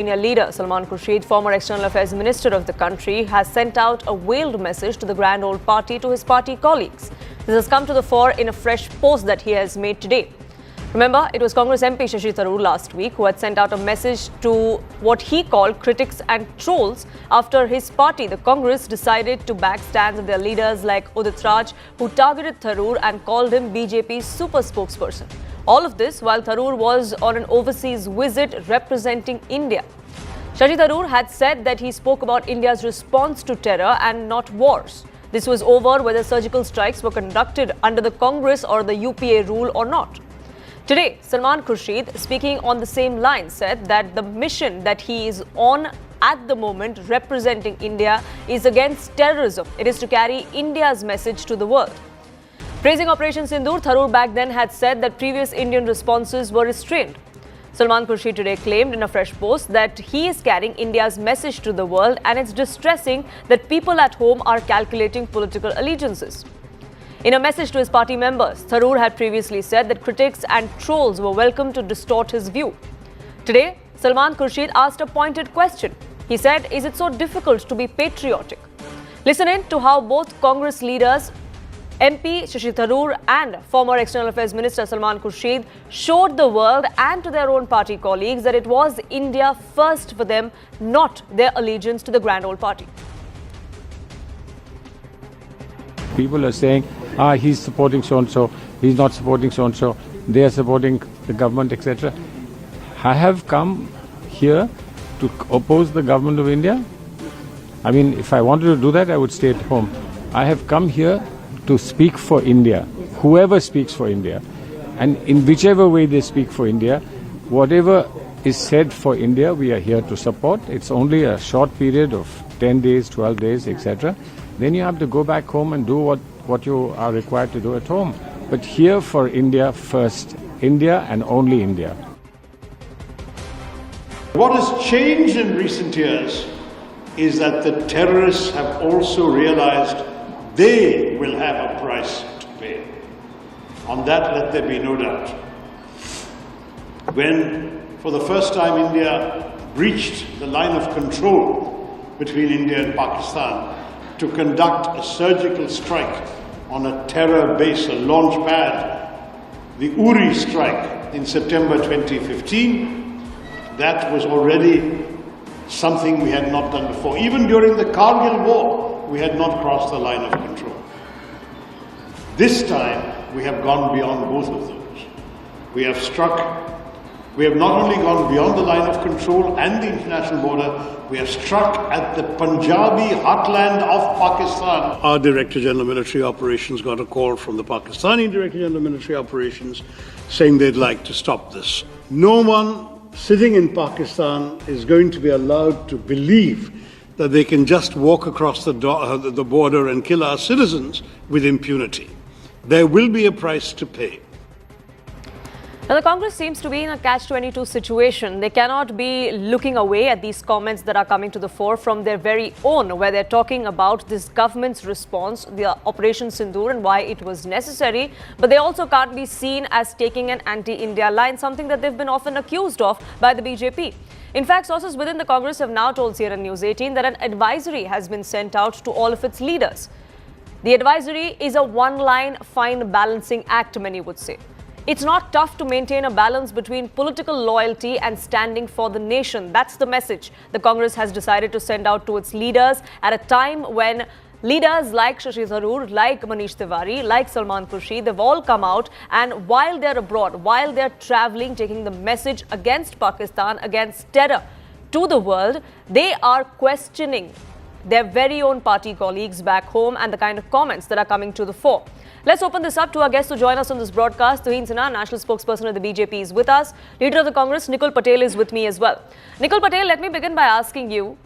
Senior leader Salman Khurshid, former External Affairs Minister of the country, has sent out a veiled message to the Grand Old Party to his party colleagues. This has come to the fore in a fresh post that he has made today. Remember, it was Congress MP Shashi Tharoor last week who had sent out a message to what he called critics and trolls after his party, the Congress, decided to back stands of their leaders like Udit Raj, who targeted Tharoor and called him BJP's super spokesperson. All of this while Tharoor was on an overseas visit representing India. Shashi Tharoor had said that he spoke about India's response to terror and not wars. This was over whether surgical strikes were conducted under the Congress or the UPA rule or not. Today, Salman Khurshid, speaking on the same line, said that the mission that he is on at the moment representing India is against terrorism. It is to carry India's message to the world. Praising Operation Sindoor, Tharoor back then had said that previous Indian responses were restrained. Salman Khurshid today claimed in a fresh post that he is carrying India's message to the world, and it's distressing that people at home are calculating political allegiances. In a message to his party members, Tharoor had previously said that critics and trolls were welcome to distort his view. Today, Salman Khurshid asked a pointed question. He said, "Is it so difficult to be patriotic?" Listen in to how both Congress leaders, MP Shashi Tharoor and former External Affairs Minister Salman Khurshid, showed the world and to their own party colleagues that it was India first for them, not their allegiance to the Grand Old Party. People are saying, he's supporting so-and-so, he's not supporting so-and-so, they are supporting the government, etc. I have come here to oppose the government of India. I mean, if I wanted to do that, I would stay at home. I have come here to speak for India, whoever speaks for India. And in whichever way they speak for India, whatever is said for India, we are here to support. It's only a short period of 10 days, 12 days, etc. Then you have to go back home and do what you are required to do at home. But here for India first, India and only India. What has changed in recent years is that the terrorists have also realized they will have a price to pay. On that, let there be no doubt. When, for the first time, India breached the line of control between India and Pakistan to conduct a surgical strike on a terror base, a launch pad, the Uri strike in September 2015, that was already something we had not done before. Even during the Kargil war, we had not crossed the line of control. This time, we have gone beyond both of those. We have not only gone beyond the line of control and the international border, we have struck at the Punjabi heartland of Pakistan. Our Director General of Military Operations got a call from the Pakistani Director General of Military Operations saying they'd like to stop this. No one sitting in Pakistan is going to be allowed to believe that they can just walk across the border and kill our citizens with impunity. There will be a price to pay. Now, the Congress seems to be in a catch-22 situation. They cannot be looking away at these comments that are coming to the fore from their very own, where they're talking about this government's response, the Operation Sindoor, and why it was necessary. But they also can't be seen as taking an anti-India line, something that they've been often accused of by the BJP. In fact, sources within the Congress have now told CNN News 18 that an advisory has been sent out to all of its leaders. The advisory is a one-line fine balancing act, many would say. It's not tough to maintain a balance between political loyalty and standing for the nation. That's the message the Congress has decided to send out to its leaders at a time when leaders like Shashi Tharoor, like Manish Tiwari, like Salman Khurshid, they've all come out, and while they're abroad, while they're traveling, taking the message against Pakistan, against terror to the world, they are questioning their very own party colleagues back home and the kind of comments that are coming to the fore. Let's open this up to our guest to join us on this broadcast. Tuhin Sinha, national spokesperson of the BJP, is with us. Leader of the Congress, Nikul Patel, is with me as well. Nikul Patel, let me begin by asking you,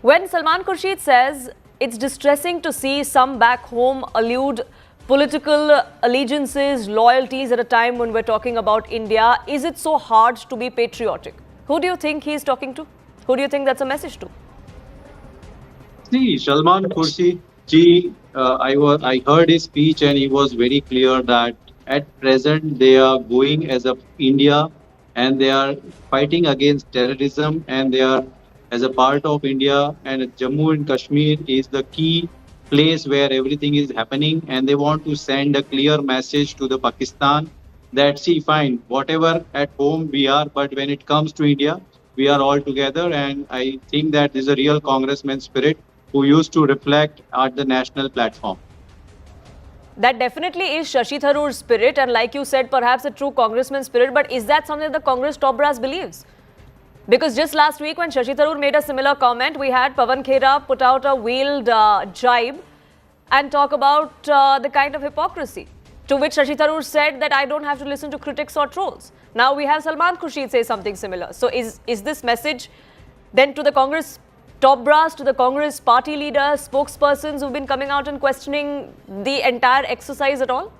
when Salman Khurshid says it's distressing to see some back home allude political allegiances, loyalties at a time when we're talking about India, is it so hard to be patriotic? Who do you think he's talking to? Who do you think that's a message to? See, Salman Khurshid ji, I heard his speech and he was very clear that at present they are going as a India and they are fighting against terrorism, and they are as a part of India, and Jammu and Kashmir is the key place where everything is happening, and they want to send a clear message to the Pakistan that see fine whatever at home we are, but when it comes to India we are all together. And I think that this is a real congressman spirit who used to reflect at the national platform. That definitely is Shashi Tharoor's spirit, and like you said, perhaps a true congressman spirit. But is that something the Congress top brass believes? Because just last week when Shashi Tharoor made a similar comment, we had Pawan Khera put out a veiled jibe and talk about the kind of hypocrisy. To which Shashi Tharoor said that I don't have to listen to critics or trolls. Now we have Salman Khurshid say something similar. So is this message then to the Congress top brass, to the Congress party leaders, spokespersons who've been coming out and questioning the entire exercise at all?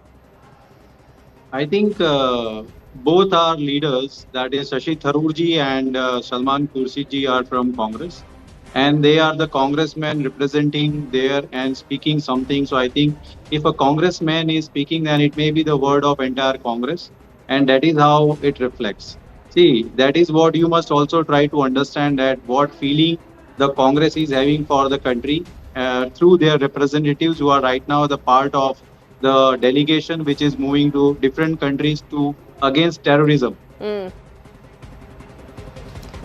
I think both our leaders, that is Shashi Tharoor ji and Salman Khurshid ji, are from Congress, and they are the congressmen representing there and speaking something. So I think if a congressman is speaking, then it may be the word of entire Congress, and that is how it reflects. See, that is what you must also try to understand, that what feeling the Congress is having for the country through their representatives who are right now the part of the delegation which is moving to different countries to against terrorism.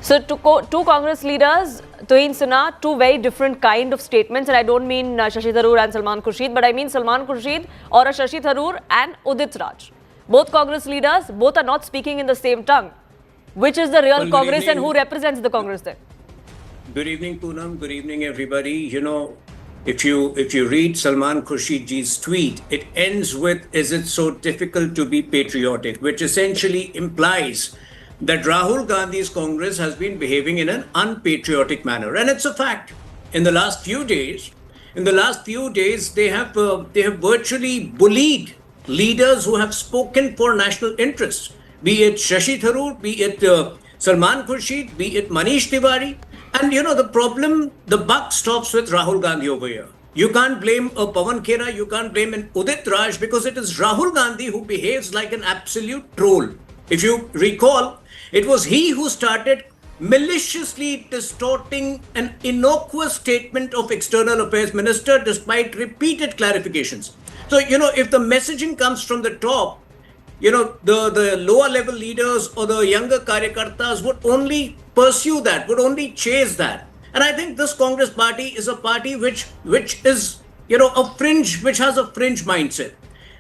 So two Congress leaders, Tohin Sinha, two very different kind of statements, and I don't mean Shashi Tharoor and Salman Khurshid, but I mean Salman Khurshid or a Shashi Tharoor and Udit Raj. Both Congress leaders, both are not speaking in the same tongue. Which is the real Congress and who represents the Congress there? Good evening, Poonam. Good evening, everybody. You know, if you read Salman Khurshid ji's tweet, it ends with, "Is it so difficult to be patriotic?" which essentially implies that Rahul Gandhi's Congress has been behaving in an unpatriotic manner, and it's a fact. In the last few days, they have virtually bullied leaders who have spoken for national interests, be it Shashi Tharoor, be it Salman Khurshid, be it Manish Tiwari. And you know, the buck stops with Rahul Gandhi over here. You can't blame a Pawan Khera, you can't blame an Udit Raj, because it is Rahul Gandhi who behaves like an absolute troll. If you recall, it was he who started maliciously distorting an innocuous statement of External Affairs Minister despite repeated clarifications. So, you know, if the messaging comes from the top, you know, the lower level leaders or the younger karyakartas would only pursue that, would only chase that. And I think this Congress party is a party which is, you know, which has a fringe mindset.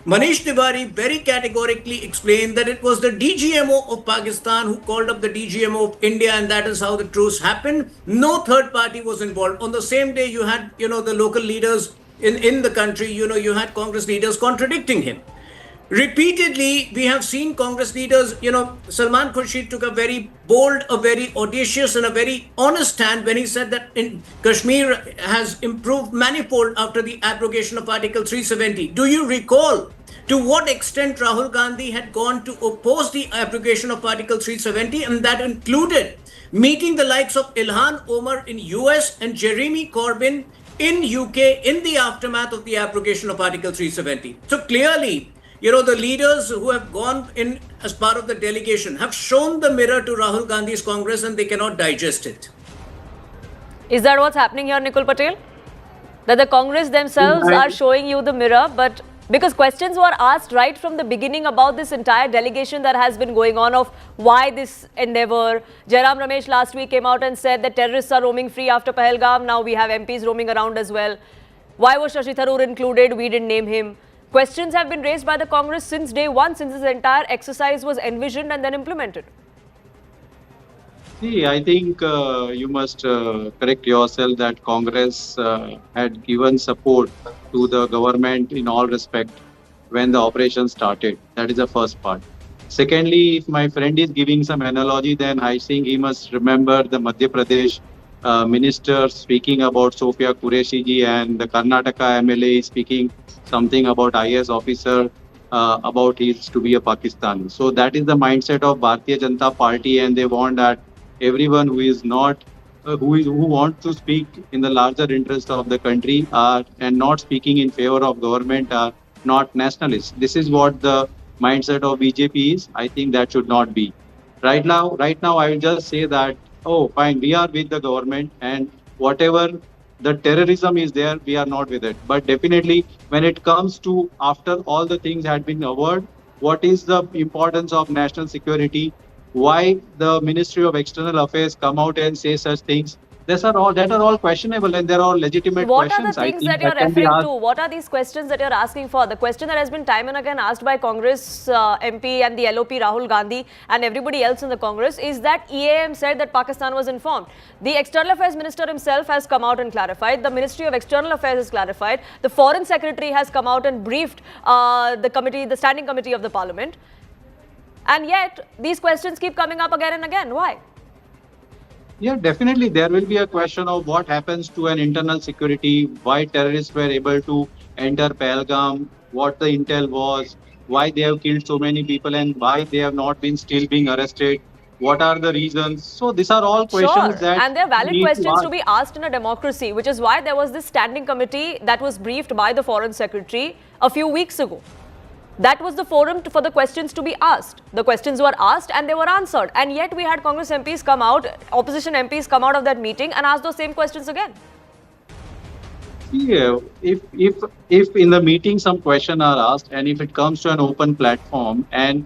Manish Tiwari very categorically explained that it was the DGMO of Pakistan who called up the DGMO of India, and that is how the truce happened. No third party was involved. On the same day, you had, you know, the local leaders in the country, you know, you had Congress leaders contradicting him. Repeatedly, we have seen Congress leaders, you know, Salman Khurshid took a very bold, a very audacious and a very honest stand when he said that in Kashmir has improved manifold after the abrogation of Article 370. Do you recall to what extent Rahul Gandhi had gone to oppose the abrogation of Article 370? And that included meeting the likes of Ilhan Omar in US and Jeremy Corbyn in UK in the aftermath of the abrogation of Article 370. So clearly, you know, the leaders who have gone in as part of the delegation have shown the mirror to Rahul Gandhi's Congress, and they cannot digest it. Is that what's happening here, Nikul Patel? That the Congress themselves are showing you the mirror, but because questions were asked right from the beginning about this entire delegation that has been going on, of why this endeavor. Jairam Ramesh last week came out and said that terrorists are roaming free after Pahalgam. Now we have MPs roaming around as well. Why was Shashi Tharoor included? We didn't name him. Questions have been raised by the Congress since day one, since this entire exercise was envisioned and then implemented. See, I think you must correct yourself that Congress had given support to the government in all respect when the operation started. That is the first part. Secondly, if my friend is giving some analogy, then I think he must remember the Madhya Pradesh minister speaking about Sophia Qureshi ji, and the Karnataka MLA speaking something about IS officer about he is to be a Pakistani. So that is the mindset of Bharatiya Janata Party, and they want that everyone who is not who wants to speak in the larger interest of the country and not speaking in favor of government are not nationalists. This is what the mindset of BJP is. I think that should not be. Right now, I will just say that, oh, fine, we are with the government, and whatever the terrorism is there, we are not with it. But definitely, when it comes to after all the things had been covered, what is the importance of national security? Why the Ministry of External Affairs come out and say such things? That are all questionable, and there are legitimate What are the questions. I things think that you're that can be referring to? asked. What are these questions that you're asking for? The question that has been time and again asked by Congress MP and the LOP Rahul Gandhi and everybody else in the Congress is that EAM said that Pakistan was informed. The External Affairs Minister himself has come out and clarified. The Ministry of External Affairs has clarified. The Foreign Secretary has come out and briefed the Standing Committee of the Parliament. And yet, these questions keep coming up again and again. Why? Yeah, definitely. There will be a question of what happens to an internal security, why terrorists were able to enter Pahalgam, what the intel was, why they have killed so many people, and why they have not been still being arrested. What are the reasons? So these are all questions Sure, that and they're we valid need to questions to ask. be asked in a democracy, which is why there was this standing committee that was briefed by the Foreign Secretary a few weeks ago. That was the forum for the questions to be asked. The questions were asked and they were answered. And yet we had Congress MPs come out, opposition MPs come out of that meeting and ask those same questions again. Yeah, if in the meeting some question are asked, and if it comes to an open platform, and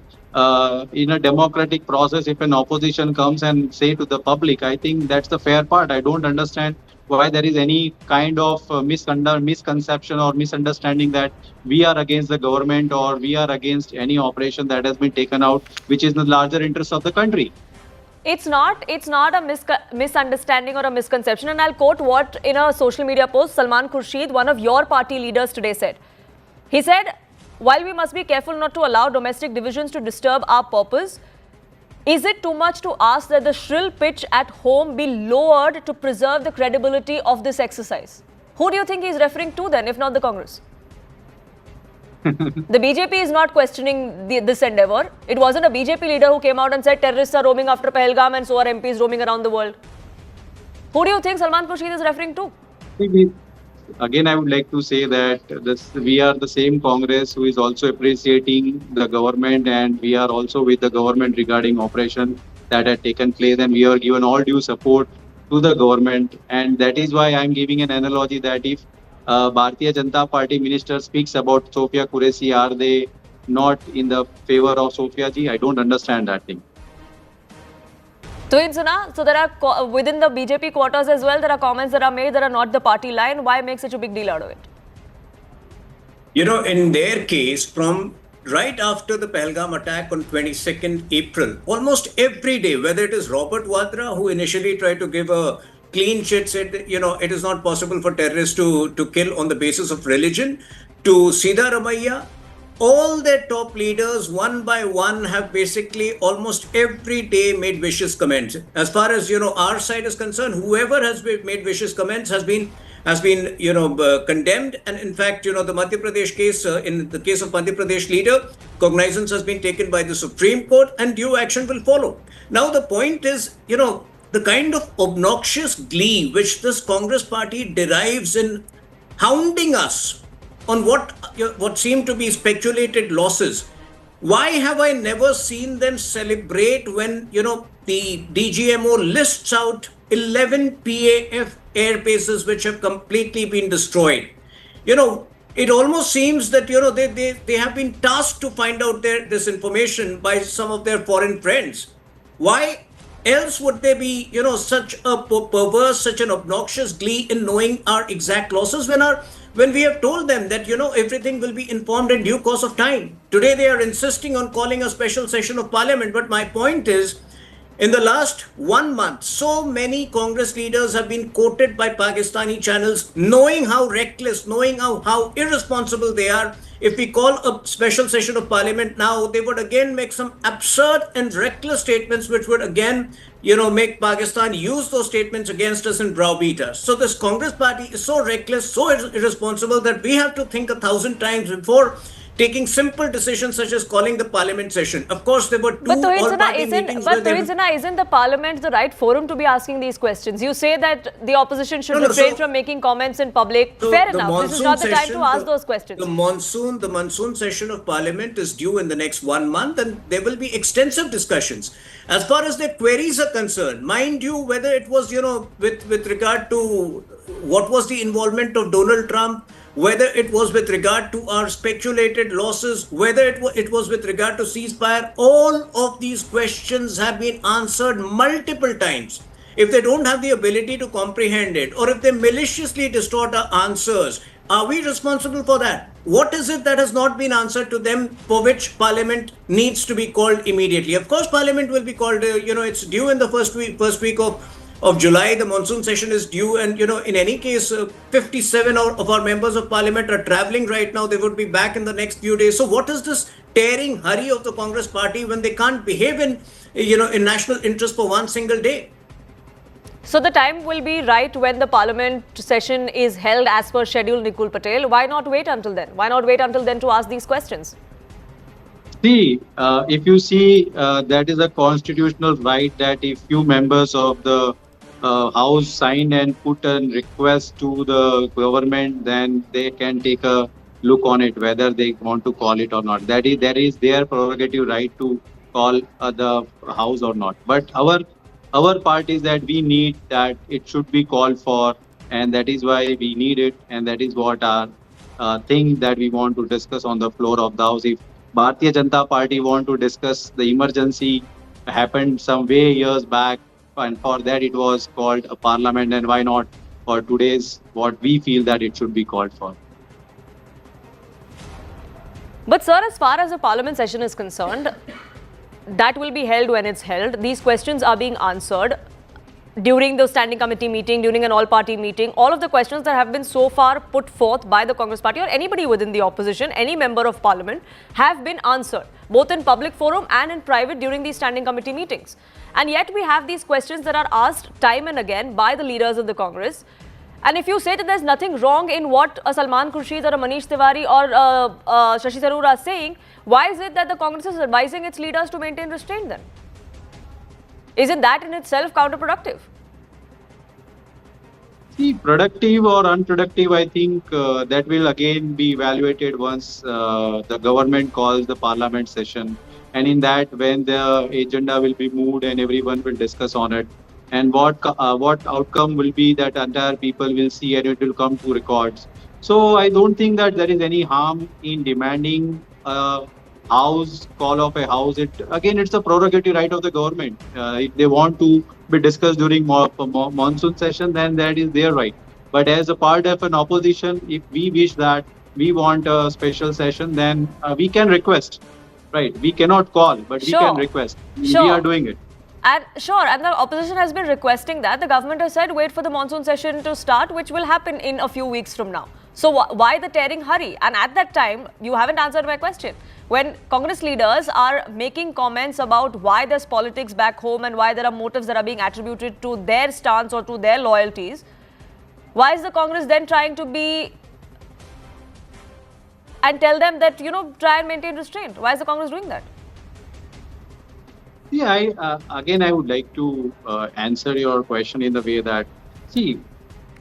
in a democratic process, if an opposition comes and say to the public, I think that's the fair part. I don't understand why there is any kind of misconception or misunderstanding that we are against the government or we are against any operation that has been taken out, which is in the larger interest of the country. It's not a misunderstanding or a misconception. And I'll quote what in a social media post Salman Khurshid, one of your party leaders today said. He said, while we must be careful not to allow domestic divisions to disturb our purpose, is it too much to ask that the shrill pitch at home be lowered to preserve the credibility of this exercise? Who do you think he's referring to then, if not the Congress? The BJP is not questioning this endeavor. It wasn't a BJP leader who came out and said terrorists are roaming after Pahalgam and so are MPs roaming around the world. Who do you think Salman Khurshid is referring to? Again, I would like to say that we are the same Congress who is also appreciating the government, and we are also with the government regarding operation that had taken place, and we are given all due support to the government. And that is why I'm giving an analogy that if Bharatiya Janata Party minister speaks about Sophia Qureshi, are they not in the favor of Sophia ji? I don't understand that thing. So there are within the BJP quarters as well, there are comments that are made that are not the party line. Why make such a big deal out of it? You know, in their case, from right after the Pahalgam attack on 22nd April, almost every day, whether it is Robert Vadra, who initially tried to give a clean chit, said, you know, it is not possible for terrorists to kill on the basis of religion, to Sida Ramaiya, all their top leaders, one by one, have basically almost every day made vicious comments. As far as, you know, our side is concerned, whoever has made vicious comments has been condemned. And in fact, you know, the Madhya Pradesh case, in the case of Madhya Pradesh leader, cognizance has been taken by the Supreme Court and due action will follow. Now, the point is, you know, the kind of obnoxious glee which this Congress party derives in hounding us on what seem to be speculated losses. Why have I never seen them celebrate when, you know, the DGMO lists out 11 PAF air bases which have completely been destroyed? You know, it almost seems that, you know, they have been tasked to find out this information by some of their foreign friends. Why else would they be, you know, such a perverse, such an obnoxious glee in knowing our exact losses when we have told them that, you know, everything will be informed in due course of time? Today they are insisting on calling a special session of parliament. But my point is, in the last 1 month, so many Congress leaders have been quoted by Pakistani channels, knowing how reckless, knowing how irresponsible they are. If we call a special session of parliament now, they would again make some absurd and reckless statements, which would again, you know, make Pakistan use those statements against us and browbeat us. So this Congress party is so reckless, so irresponsible that we have to think 1,000 times before, taking simple decisions such as calling the parliament session. Of course, there were two But all-party meetings. Isn't the parliament the right forum to be asking these questions? You say that the opposition should refrain from making comments in public. So Fair enough. This is not the time to ask those questions. The monsoon session of parliament is due in the next 1 month, and there will be extensive discussions. As far as the queries are concerned, mind you, whether it was, with regard to what was the involvement of Donald Trump, whether it was with regard to our speculated losses, whether it was with regard to ceasefire, all of these questions have been answered multiple times. If they don't have the ability to comprehend it, or if they maliciously distort our answers, are we responsible for that? What is it that has not been answered to them for which Parliament needs to be called immediately? Of course, Parliament will be called, it's due in the first week of July. The monsoon session is due, and in any case, 57 of our members of parliament are traveling right now. They would be back in the next few days. So what is this tearing hurry of the Congress party when they can't behave in national interest for one single day? So the time will be right when the parliament session is held as per schedule, Nikul Patel. Why not wait until then? Why not wait until then to ask these questions? See, if you see, that is a constitutional right that if few members of the House sign and put a request to the government, then they can take a look on it, whether they want to call it or not. That is their prerogative right to call the House or not. But our part is that we need that it should be called for, and that is why we need it, and that is what our thing that we want to discuss on the floor of the House. If Bharatiya Janata Party want to discuss the emergency happened some way years back, and for that it was called a parliament, and why not for today's what we feel that it should be called for. But sir, as far as the parliament session is concerned, that will be held when it's held. These questions are being answered during the standing committee meeting, during an all-party meeting. All of the questions that have been so far put forth by the Congress party or anybody within the opposition, any member of parliament, have been answered, both in public forum and in private during these standing committee meetings. And yet we have these questions that are asked time and again by the leaders of the Congress. And if you say that there's nothing wrong in what Salman Khurshid or Manish Tiwari or Shashi Tharoor are saying, why is it that the Congress is advising its leaders to maintain restraint then? Isn't that in itself counterproductive? See, productive or unproductive, I think that will again be evaluated once the government calls the parliament session. And in that, when the agenda will be moved and everyone will discuss on it, and what outcome will be that entire people will see and it will come to records. So I don't think that there is any harm in demanding a house call of a house. It's a prerogative right of the government. If they want to be discussed during monsoon session, then that is their right. But as a part of an opposition, if we wish that we want a special session, then we can request. Right, we cannot call, but we can request. We are doing it. And the opposition has been requesting that. The government has said wait for the monsoon session to start, which will happen in a few weeks from now. So why the tearing hurry? And at that time, you haven't answered my question. When Congress leaders are making comments about why there's politics back home and why there are motives that are being attributed to their stance or to their loyalties, why is the Congress then trying to be and tell them that, try and maintain restraint? Why is the Congress doing that? Yeah, I would like to answer your question in the way that, see,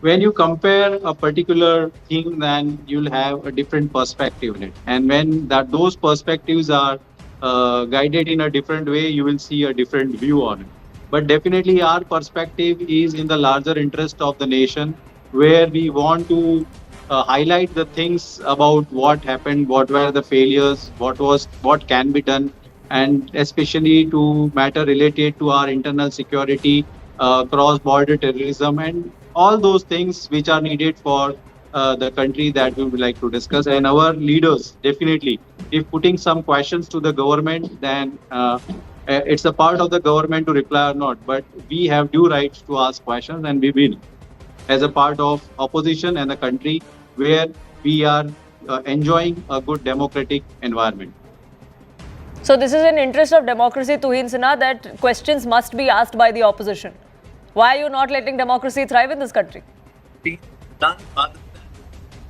when you compare a particular thing, then you'll have a different perspective in it. And when those perspectives are guided in a different way, you will see a different view on it. But definitely our perspective is in the larger interest of the nation, where we want to highlight the things about what happened, what were the failures, what can be done, and especially to matter related to our internal security, cross-border terrorism, and all those things which are needed for the country that we would like to discuss. And our leaders, definitely, if putting some questions to the government, then it's a part of the government to reply or not. But we have due rights to ask questions, and we will, as a part of opposition and the country where we are enjoying a good democratic environment. So this is in interest of democracy, Tuhin Sinha, that questions must be asked by the opposition. Why are you not letting democracy thrive in this country?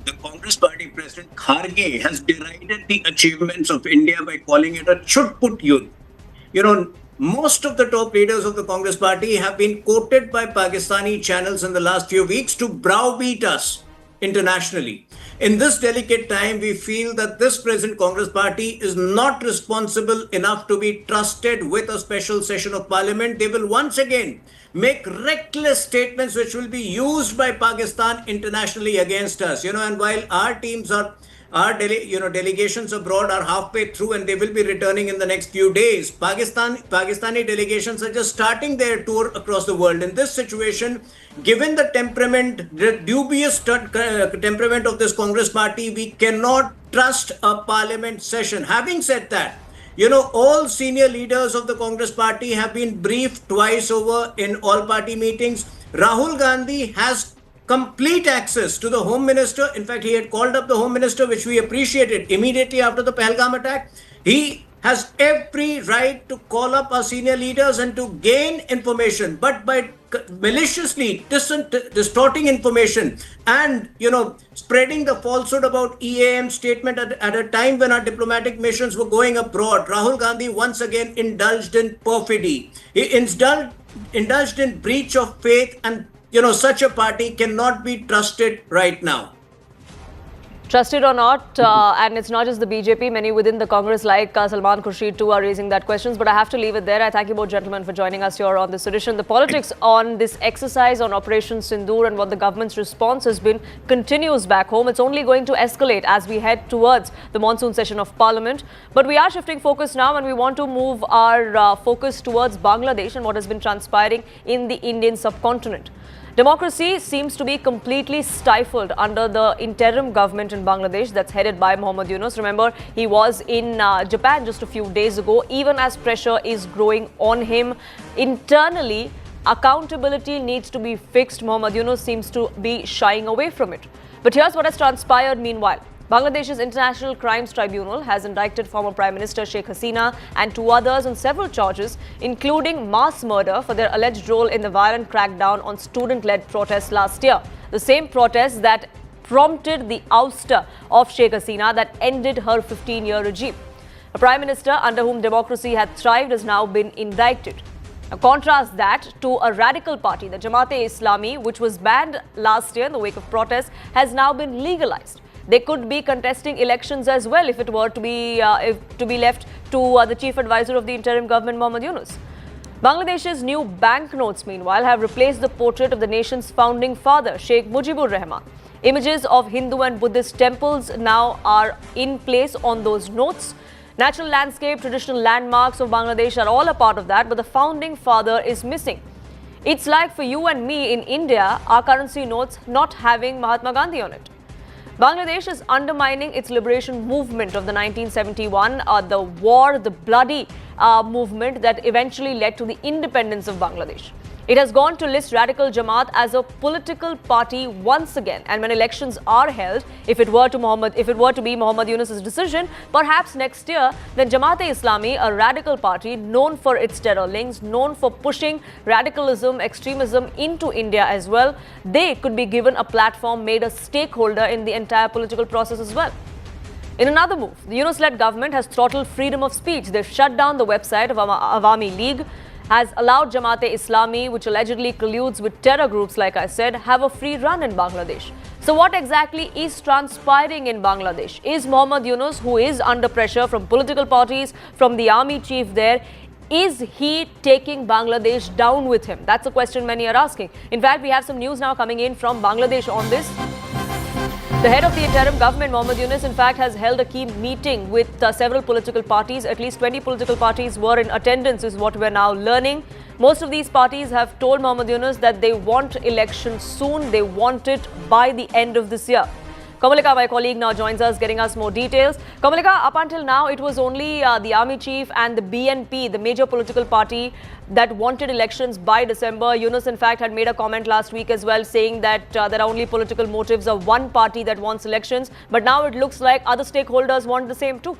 the Congress Party President Kharge has derided the achievements of India by calling it a chut-put youth. Most of the top leaders of the Congress Party have been quoted by Pakistani channels in the last few weeks to browbeat us internationally. In this delicate time, we feel that this present Congress Party is not responsible enough to be trusted with a special session of parliament. They will once again make reckless statements which will be used by Pakistan internationally against us. And while our teams are delegations abroad are halfway through and they will be returning in the next few days. Pakistani delegations are just starting their tour across the world. In this situation, given the dubious temperament of this Congress party, we cannot trust a parliament session. Having said that, all senior leaders of the Congress party have been briefed twice over in all party meetings. Rahul Gandhi has complete access to the Home Minister. In fact, he had called up the Home Minister, which we appreciated immediately after the Pahalgam attack. He has every right to call up our senior leaders and to gain information, but by maliciously distorting information and spreading the falsehood about EAM statement at a time when our diplomatic missions were going abroad, Rahul Gandhi once again indulged in perfidy. He indulged in breach of faith, and such a party cannot be trusted right now. Trusted or not, and it's not just the BJP, many within the Congress like Salman Khurshid too are raising that questions, but I have to leave it there. I thank you both gentlemen for joining us here on this edition. The politics on this exercise on Operation Sindoor and what the government's response has been continues back home. It's only going to escalate as we head towards the monsoon session of Parliament. But we are shifting focus now and we want to move our focus towards Bangladesh and what has been transpiring in the Indian subcontinent. Democracy seems to be completely stifled under the interim government in Bangladesh that's headed by Mohammad Yunus. Remember, he was in Japan just a few days ago. Even as pressure is growing on him internally, accountability needs to be fixed. Mohammad Yunus seems to be shying away from it. But here's what has transpired meanwhile. Bangladesh's International Crimes Tribunal has indicted former Prime Minister Sheikh Hasina and two others on several charges, including mass murder for their alleged role in the violent crackdown on student-led protests last year. The same protests that prompted the ouster of Sheikh Hasina that ended her 15-year regime. A Prime Minister under whom democracy had thrived has now been indicted. Now, contrast that to a radical party, the Jamaat-e-Islami, which was banned last year in the wake of protests, has now been legalized. They could be contesting elections as well if it were to be left to the chief advisor of the interim government, Mohammad Yunus. Bangladesh's new banknotes, meanwhile, have replaced the portrait of the nation's founding father, Sheikh Mujibur Rahman. Images of Hindu and Buddhist temples now are in place on those notes. Natural landscape, traditional landmarks of Bangladesh are all a part of that, but the founding father is missing. It's like for you and me in India, our currency notes not having Mahatma Gandhi on it. Bangladesh is undermining its liberation movement of the 1971, the bloody movement that eventually led to the independence of Bangladesh. It has gone to list radical Jamaat as a political party once again. And when elections are held, if it were to be Mohammad Yunus's decision, perhaps next year, then Jamaat-e-Islami, a radical party known for its terror links, known for pushing radicalism, extremism into India as well, they could be given a platform, made a stakeholder in the entire political process as well. In another move, the Yunus-led government has throttled freedom of speech. They've shut down the website of Awami League, has allowed Jamaat-e-Islami, which allegedly colludes with terror groups, like I said, have a free run in Bangladesh. So what exactly is transpiring in Bangladesh? Is Mohammad Yunus, who is under pressure from political parties, from the army chief there, is he taking Bangladesh down with him? That's a question many are asking. In fact, we have some news now coming in from Bangladesh on this. The head of the interim government, Mohammad Yunus, in fact, has held a key meeting with several political parties. At least 20 political parties were in attendance, is what we're now learning. Most of these parties have told Mohammad Yunus that they want elections soon. They want it by the end of this year. Kamalika, my colleague, now joins us, getting us more details. Kamalika, up until now, it was only the army chief and the BNP, the major political party, that wanted elections by December. Yunus, in fact, had made a comment last week as well, saying that there are only political motives of one party that wants elections. But now it looks like other stakeholders want the same too.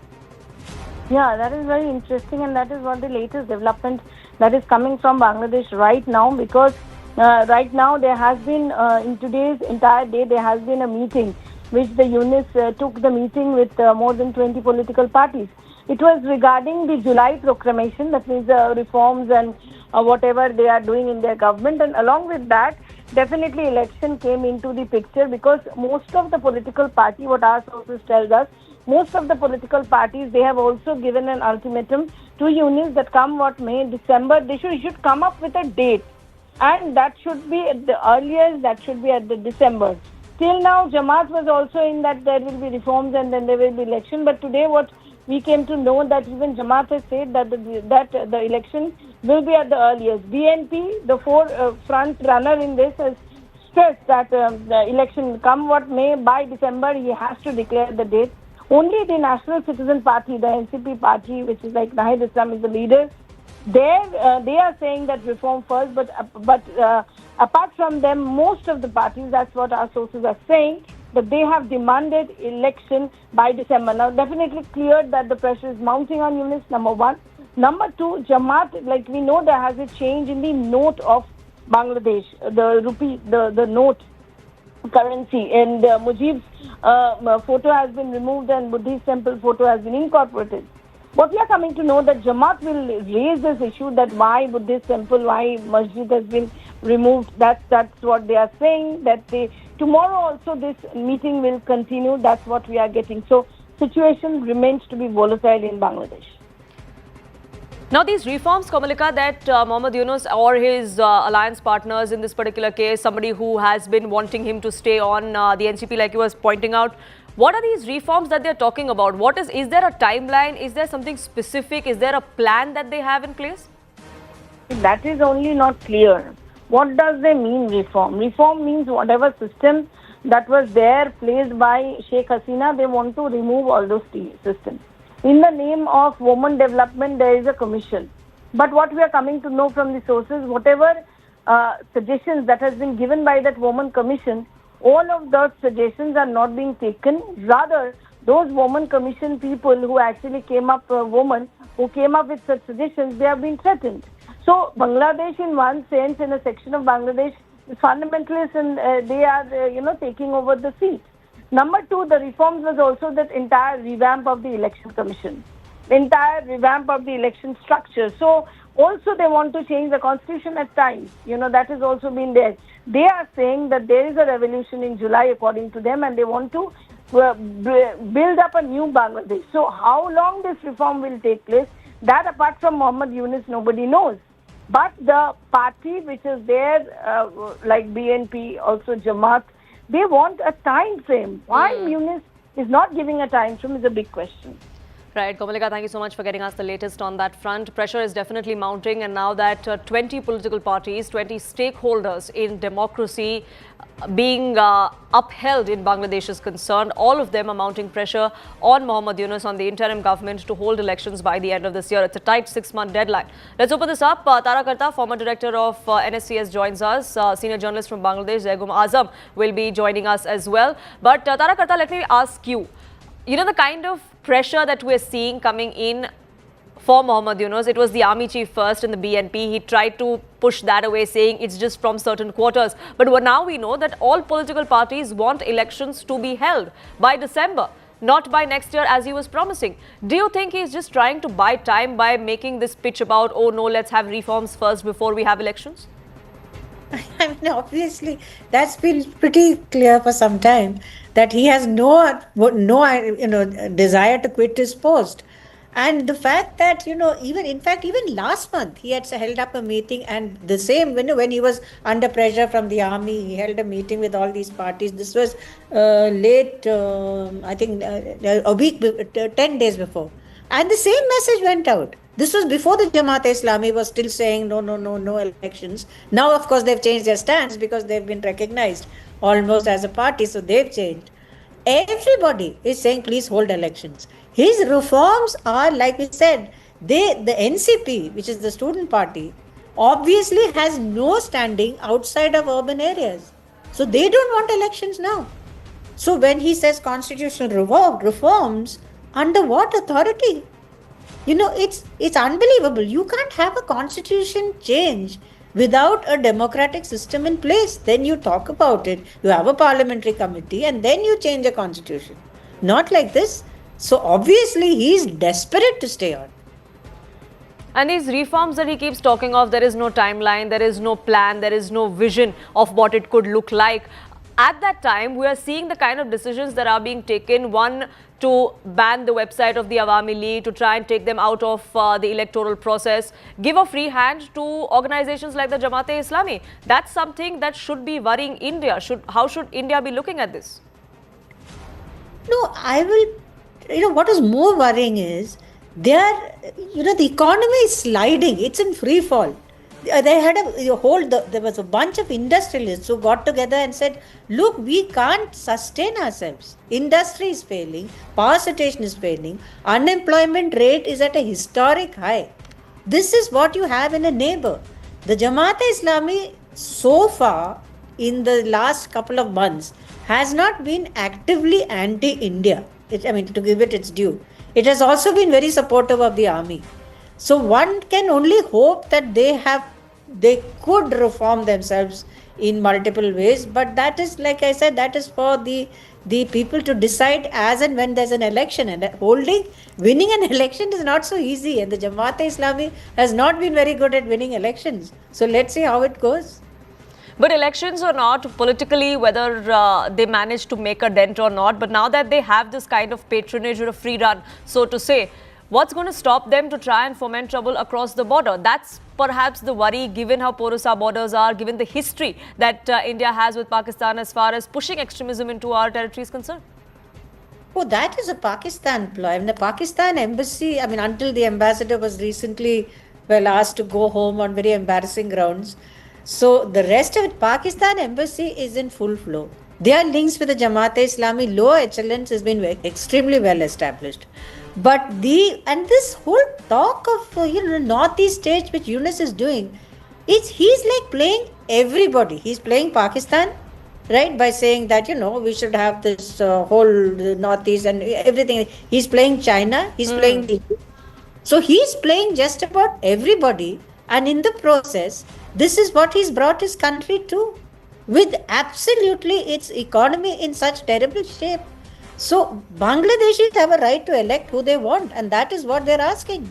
Yeah, that is very interesting, and that is what the latest development that is coming from Bangladesh right now, because right now there has been, in today's entire day, there has been a meeting which the Yunus took the meeting with more than 20 political parties. It was regarding the July proclamation, that means reforms and whatever they are doing in their government. And along with that, definitely election came into the picture, because most of the political party, what our sources tells us, most of the political parties, they have also given an ultimatum to Yunus that come what may, December, they should come up with a date. And that should be at the earliest, that should be at the December. Till now, Jamaat was also in that there will be reforms and then there will be election. But today what we came to know, that even Jamaat has said that the election will be at the earliest. BNP, the front runner in this, has stressed that the election, come what may, by December he has to declare the date. Only the National Citizen Party, the NCP party, which is like Nahid Islam is the leader, they are saying that reform first, but apart from them, most of the parties, that's what our sources are saying, that they have demanded election by December. Now, definitely clear that the pressure is mounting on Yunus, number one. Number two, Jamaat, like we know, there has a change in the note of Bangladesh, the rupee, the note currency, and Mujib's photo has been removed and Buddhist temple photo has been incorporated. What we are coming to know, that Jamaat will raise this issue, that why Buddhist temple, why masjid has been removed. That's what they are saying, that tomorrow also this meeting will continue. That's what we are getting. So situation remains to be volatile in Bangladesh. Now, these reforms, Komalika, that Mohammad Yunus or his alliance partners in this particular case, somebody who has been wanting him to stay on the NCP, like you was pointing out, what are these reforms that they're talking about? Is there a timeline? Is there something specific? Is there a plan that they have in place? That is only not clear. What does they mean, reform? Reform means whatever system that was there placed by Sheikh Hasina, they want to remove all those systems. In the name of women development, there is a commission. But what we are coming to know from the sources, whatever suggestions that has been given by that women commission, all of those suggestions are not being taken. Rather, those women commission people who actually came up, women who came up with such suggestions, they have been threatened. So Bangladesh, in one sense, in a section of Bangladesh, is fundamentalist, and they are, taking over the seat. Number two, the reforms was also that entire revamp of the election commission, entire revamp of the election structure. So also they want to change the constitution at times. That has also been there. They are saying that there is a revolution in July, according to them, and they want to build up a new Bangladesh. So how long this reform will take place, that apart from Mohammad Yunus, nobody knows. But the party which is there, like BNP, also Jamaat, they want a time frame. Why Yunus is not giving a time frame is a big question. Right, Komalika, thank you so much for getting us the latest on that front. Pressure is definitely mounting, and now that 20 political parties, 20 stakeholders in democracy being upheld in Bangladesh is concerned, all of them are mounting pressure on Mohammad Yunus, on the interim government, to hold elections by the end of this year. It's a tight 6-month deadline. Let's open this up. Tara Karta, former director of NSCS, joins us. Senior journalist from Bangladesh, Zaygum Azam, will be joining us as well. But Tara Karta, let me ask you, the kind of pressure that we're seeing coming in for Mohammad Yunus, it was the army chief first in the BNP. He tried to push that away, saying it's just from certain quarters. But now we know that all political parties want elections to be held by December, not by next year as he was promising. Do you think he's just trying to buy time by making this pitch about, oh no, let's have reforms first before we have elections? I mean, obviously, that's been pretty clear for some time, that he has no desire to quit his post. And the fact that, even last month, he had held up a meeting, and the same, when he was under pressure from the army, he held a meeting with all these parties. This was late, a week, 10 days before. And the same message went out. This was before the Jamaat-e-Islami was still saying no elections. Now, of course, they've changed their stance because they've been recognized almost as a party, so they've changed. Everybody is saying, please hold elections. His reforms are, like we said, the NCP, which is the student party, obviously has no standing outside of urban areas. So they don't want elections now. So when he says constitutional reforms, under what authority? It's unbelievable. You can't have a constitution change without a democratic system in place. Then you talk about it, you have a parliamentary committee, and then you change a constitution. Not like this. So obviously, he is desperate to stay on. And these reforms that he keeps talking of, there is no timeline, there is no plan, there is no vision of what it could look like. At that time, we are seeing the kind of decisions that are being taken. One, to ban the website of the Awami League, to try and take them out of the electoral process, give a free hand to organizations like the Jamaat-e-Islami. That's something that should be worrying India. How should India be looking at this? No, what is more worrying is the economy is sliding. It's in free fall. They had there was a bunch of industrialists who got together and said, look, we can't sustain ourselves. Industry is failing, power situation is failing, unemployment rate is at a historic high. This is what you have in a neighbor. The Jamaat-e-Islami so far in the last couple of months has not been actively anti-India. To give it its due. It has also been very supportive of the army. So one can only hope that they could reform themselves in multiple ways. But that is, like I said, that is for the people to decide as and when there's an election. And winning an election is not so easy. And the Jamaat-e-Islami has not been very good at winning elections. So let's see how it goes. But elections or not, politically, whether they manage to make a dent or not, but now that they have this kind of patronage or a free run, so to say, what's going to stop them to try and foment trouble across the border? That's perhaps the worry, given how porous our borders are, given the history that India has with Pakistan as far as pushing extremism into our territory is concerned. Oh, that is a Pakistan ploy. And the Pakistan embassy, until the ambassador was recently asked to go home on very embarrassing grounds. So the rest of it, Pakistan embassy is in full flow. Their links with the Jamaat-e-Islami, low excellence has been extremely well established. But this whole talk of Northeast states which Yunus is doing, he's like playing everybody. He's playing Pakistan, right, by saying that we should have this whole Northeast and everything. He's playing China. He's playing the. So he's playing just about everybody, and in the process, this is what he's brought his country to, with absolutely its economy in such terrible shape. So Bangladeshis have a right to elect who they want, and that is what they're asking.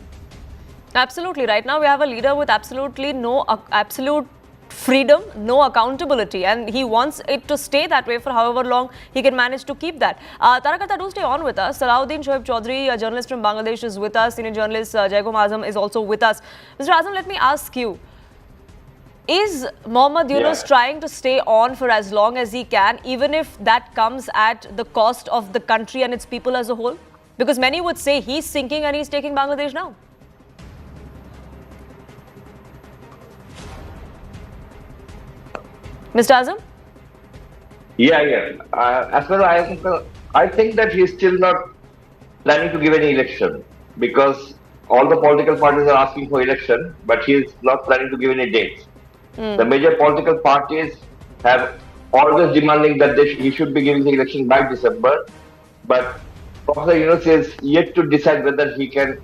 Absolutely. Right now, we have a leader with absolutely no absolute freedom, no accountability, and he wants it to stay that way for however long he can manage to keep that. Tarakata, do stay on with us. Salahuddin Shoaib Chaudhary, a journalist from Bangladesh, is with us. Senior journalist Jaigom Azam is also with us. Mr. Azam, let me ask you. Is Mohammad Yunus trying to stay on for as long as he can, even if that comes at the cost of the country and its people as a whole? Because many would say he's sinking and he's taking Bangladesh now. Mr. Azam? As far as I think that he's still not planning to give any election, because all the political parties are asking for election, but he is not planning to give any dates. The major political parties have always demanding that he should be giving the election by December, but Professor Yunus is yet to decide whether he can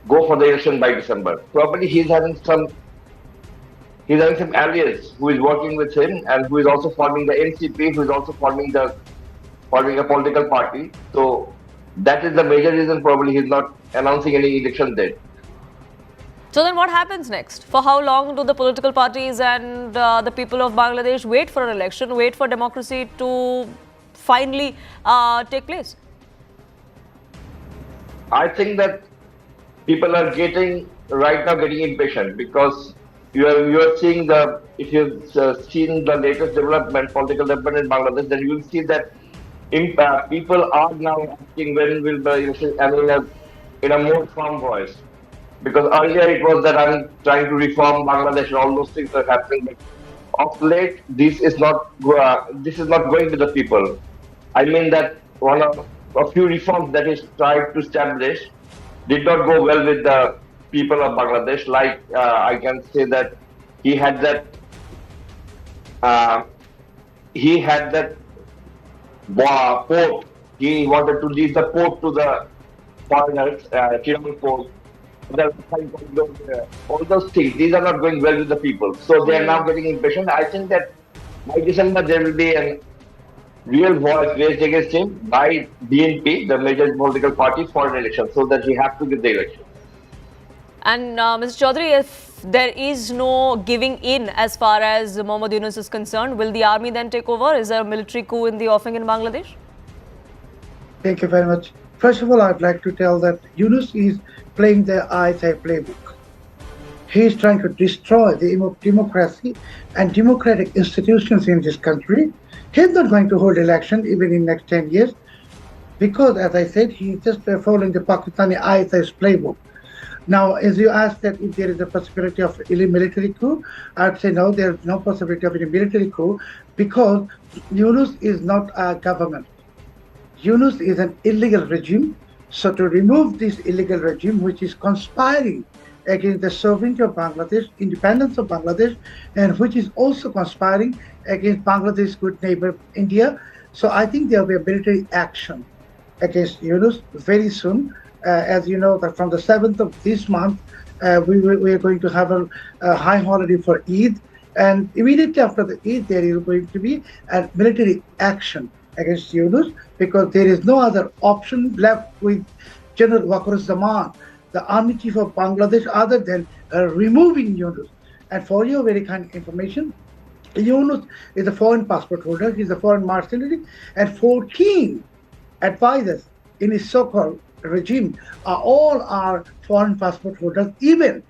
go for the election by December. Probably he's having some allies who is working with him and who is also forming the NCP, who is also forming a political party. So that is the major reason probably he's not announcing any election date. So then what happens next? For how long do the political parties and the people of Bangladesh wait for an election, wait for democracy to finally take place? I think that people are getting impatient, because you are seeing if you've seen the latest political development in Bangladesh, then you will see that people are now asking when will the election, in a more firm voice. Because earlier it was that I'm trying to reform Bangladesh and all those things are happening. But of late, this is not going to the people. I mean that a few reforms that he tried to establish did not go well with the people of Bangladesh. Like I can say that he had that port. He wanted to leave the port to the foreigners, Tiranpur port. all those things, these are not going well with the people. So they are now getting impatient. I think that by December there will be a real voice raised against him by BNP, the major political party, for an election, so that he has to get the election. And Mr. Chaudhary, if there is no giving in as far as Mohammad Yunus is concerned, will the army then take over? Is there a military coup in the offing in Bangladesh? Thank you very much. First of all, I'd like to tell that Yunus is playing the ISI playbook. He is trying to destroy the democracy and democratic institutions in this country. He's not going to hold election even in next 10 years because, as I said, he's just following the Pakistani ISI's playbook. Now, as you asked that if there is a possibility of a military coup, I'd say no, there is no possibility of a military coup because Yunus is not a government. Yunus is an illegal regime. So to remove this illegal regime, which is conspiring against the sovereignty of Bangladesh, independence of Bangladesh, and which is also conspiring against Bangladesh's good neighbor, India. So I think there will be a military action against Yunus very soon. As you know, that from the 7th of this month, we are going to have a high holiday for Eid. And immediately after the Eid, there is going to be a military action against Yunus because there is no other option left with General Waqar-e-Zaman, the army chief of Bangladesh, other than removing Yunus. And for your very kind information, Yunus is a foreign passport holder, he's a foreign mercenary, and 14 advisors in his so-called regime are all our foreign passport holders. Even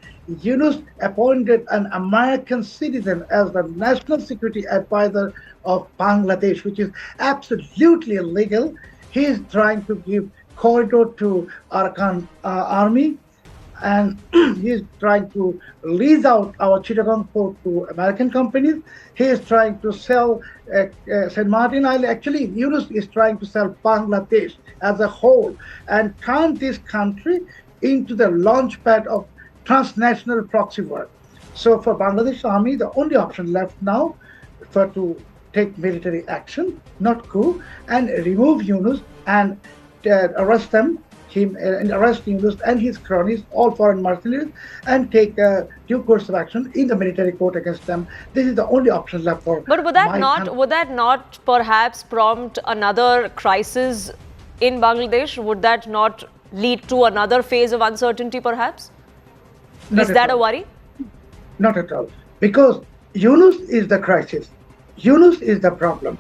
Yunus appointed an American citizen as the national security advisor of Bangladesh, which is absolutely illegal. He is trying to give corridor to Arakan army, and he is trying to lease out our Chittagong port to American companies. He is trying to sell St. Martin Island. Actually, Yunus is trying to sell Bangladesh as a whole and turn this country into the launch pad of transnational proxy war. So for Bangladesh army, the only option left now for to take military action, not coup, and remove Yunus and arrest them, and arrest Indus and his cronies, all foreign mercenaries, and take due course of action in the military court against them. This is the only option left for. But would that not perhaps prompt another crisis in Bangladesh? Would that not lead to another phase of uncertainty, perhaps? Is that a worry? Not at all, because Yunus is the crisis. Yunus is the problem,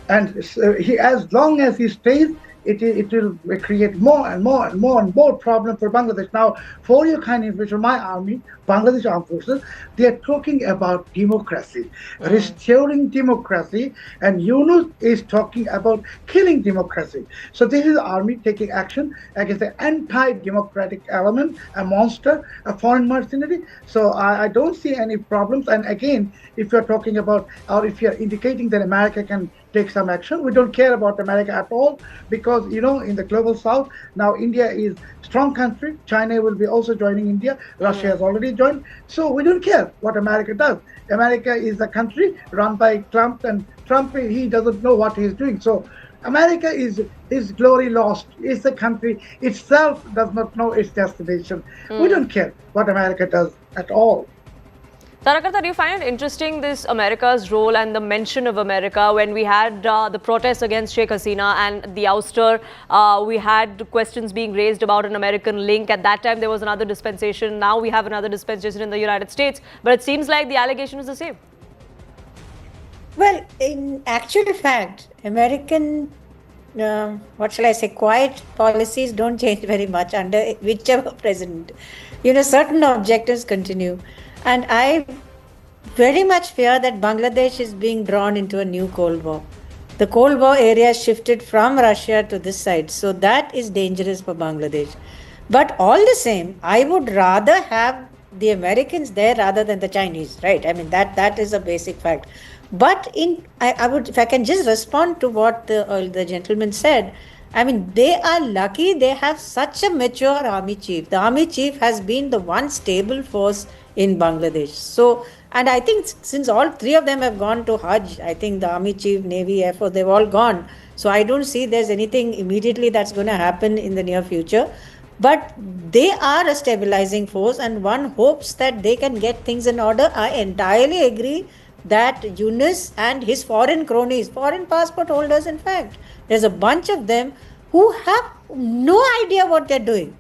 and he, as long as he stays, it will create more and more and more and more problems for Bangladesh. Now, for your kind information, my army, Bangladesh Armed Forces, they are talking about democracy, restoring democracy, and Yunus is talking about killing democracy. So this is the army taking action against the anti-democratic element, a monster, a foreign mercenary. So I don't see any problems. And again, if you're talking about, or if you're indicating that America can take some action, we don't care about America at all, because you know, in the global south now India is strong country. China will be also joining India. Russia has already joined. So we don't care what America does. America is a country run by Trump, and Trump, he doesn't know what he's doing. So America is glory lost. It's the country itself does not know its destination. We don't care what America does at all. Tarakar, do you find it interesting, this America's role and the mention of America? When we had the protests against Sheikh Hasina and the ouster, we had questions being raised about an American link. At that time, there was another dispensation. Now we have another dispensation in the United States. But it seems like the allegation is the same. Well, in actual fact, American, what shall I say, quiet policies don't change very much under whichever president. You know, certain objectives continue. And I very much fear that Bangladesh is being drawn into a new Cold War. The Cold War area shifted from Russia to this side. So that is dangerous for Bangladesh. But all the same, I would rather have the Americans there rather than the Chinese, right? I mean, that is a basic fact. But I would, if I can just respond to what the gentleman said, I mean, they are lucky they have such a mature army chief. The army chief has been the one stable force in Bangladesh. So, and I think since all three of them have gone to Hajj, I think the army chief, Navy, Air Force, they've all gone. So I don't see there's anything immediately that's going to happen in the near future. But they are a stabilizing force, and one hopes that they can get things in order. I entirely agree that Yunus and his foreign cronies, foreign passport holders, in fact, there's a bunch of them who have no idea what they're doing.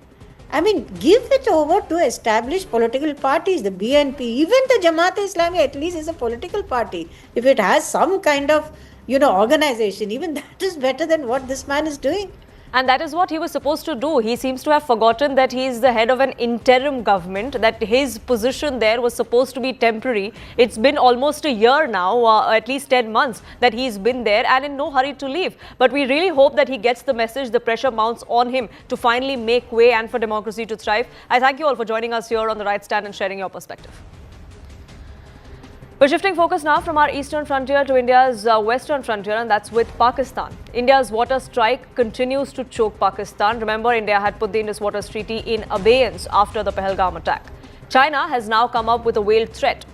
I mean, give it over to established political parties, the BNP, even the Jamaat-e-Islami at least is a political party. If it has some kind of, organization, even that is better than what this man is doing. And that is what he was supposed to do. He seems to have forgotten that he is the head of an interim government, that his position there was supposed to be temporary. It's been almost a year now, at least 10 months, that he's been there and in no hurry to leave. But we really hope that he gets the message, the pressure mounts on him to finally make way and for democracy to thrive. I thank you all for joining us here on The Right Stand and sharing your perspective. We're shifting focus now from our eastern frontier to India's western frontier, and that's with Pakistan. India's water strike continues to choke Pakistan. Remember, India had put the Indus Waters Treaty in abeyance after the Pahalgam attack. China has now come up with a veiled threat.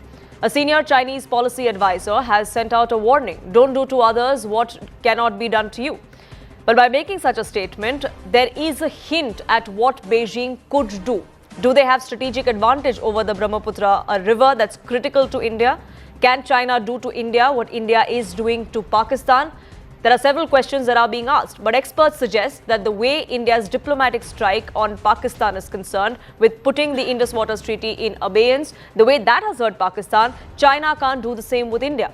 A senior Chinese policy advisor has sent out a warning: don't do to others what cannot be done to you. But by making such a statement, there is a hint at what Beijing could do. Do they have strategic advantage over the Brahmaputra, a river that's critical to India? Can China do to India what India is doing to Pakistan? There are several questions that are being asked, but experts suggest that the way India's diplomatic strike on Pakistan is concerned, with putting the Indus Waters Treaty in abeyance, the way that has hurt Pakistan, China can't do the same with India.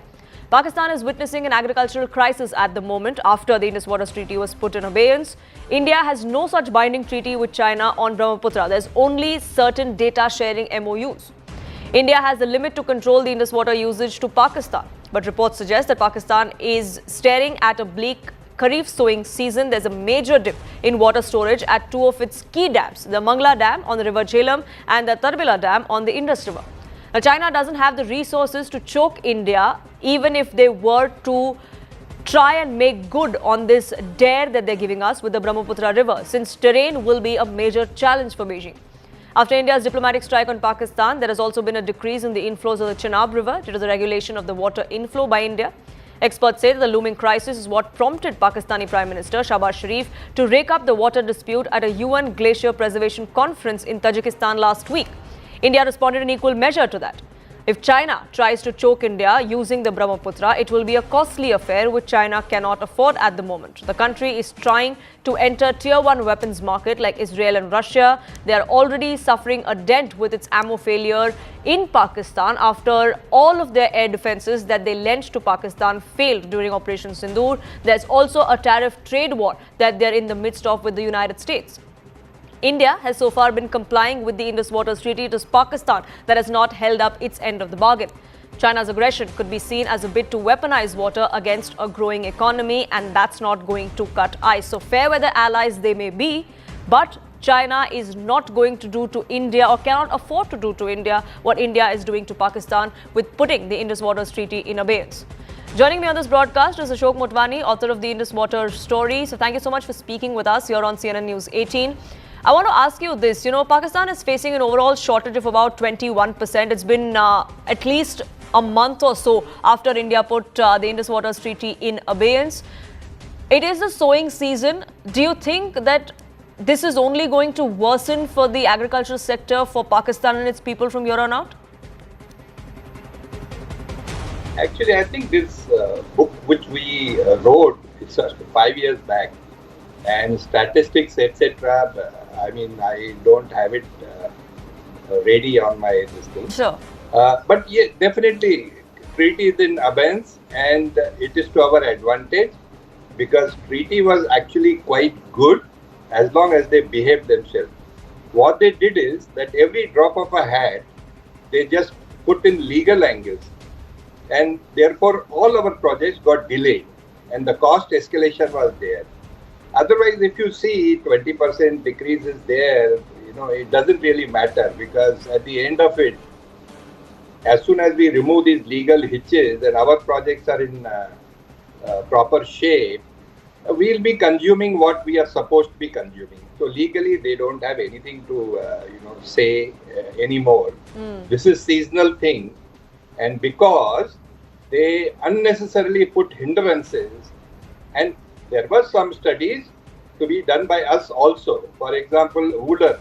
Pakistan is witnessing an agricultural crisis at the moment after the Indus Waters Treaty was put in abeyance. India has no such binding treaty with China on Brahmaputra. There's only certain data sharing MOUs. India has a limit to control the Indus water usage to Pakistan. But reports suggest that Pakistan is staring at a bleak Kharif sowing season. There's a major dip in water storage at two of its key dams, the Mangla Dam on the river Jhelum and the Tarbila Dam on the Indus River. Now, China doesn't have the resources to choke India, even if they were to try and make good on this dare that they're giving us with the Brahmaputra River, since terrain will be a major challenge for Beijing. After India's diplomatic strike on Pakistan, there has also been a decrease in the inflows of the Chenab River due to the regulation of the water inflow by India. Experts say that the looming crisis is what prompted Pakistani Prime Minister Shahbaz Sharif to rake up the water dispute at a UN Glacier Preservation Conference in Tajikistan last week. India responded in equal measure to that. If China tries to choke India using the Brahmaputra, it will be a costly affair which China cannot afford at the moment. The country is trying to enter tier 1 weapons market like Israel and Russia. They are already suffering a dent with its ammo failure in Pakistan after all of their air defenses that they lent to Pakistan failed during Operation Sindoor. There's also a tariff trade war that they're in the midst of with the United States. India has so far been complying with the Indus Waters Treaty. It is Pakistan that has not held up its end of the bargain. China's aggression could be seen as a bid to weaponize water against a growing economy, and that's not going to cut ice. So fair weather allies they may be, but China is not going to do to India, or cannot afford to do to India, what India is doing to Pakistan with putting the Indus Waters Treaty in abeyance. Joining me on this broadcast is Ashok Motwani, author of the Indus Water Story. So thank you so much for speaking with us here on CNN News 18. I want to ask you this, Pakistan is facing an overall shortage of about 21%. It's been at least a month or so after India put the Indus Waters Treaty in abeyance. It is the sowing season. Do you think that this is only going to worsen for the agricultural sector for Pakistan and its people from here on out? Actually, I think this book which we wrote, it's 5 years back, and statistics, etc. I mean, I don't have it ready on my listing. Sure. But yeah, definitely, treaty is in abeyance, and it is to our advantage because treaty was actually quite good as long as they behaved themselves. What they did is that every drop of a hat, they just put in legal angles, and therefore all our projects got delayed, and the cost escalation was there. Otherwise, if you see 20% decrease is there, it doesn't really matter, because at the end of it, as soon as we remove these legal hitches and our projects are in proper shape, we'll be consuming what we are supposed to be consuming. So legally, they don't have anything to say anymore. This is seasonal thing, and because they unnecessarily put hindrances, and there were some studies to be done by us also. For example, Wooler.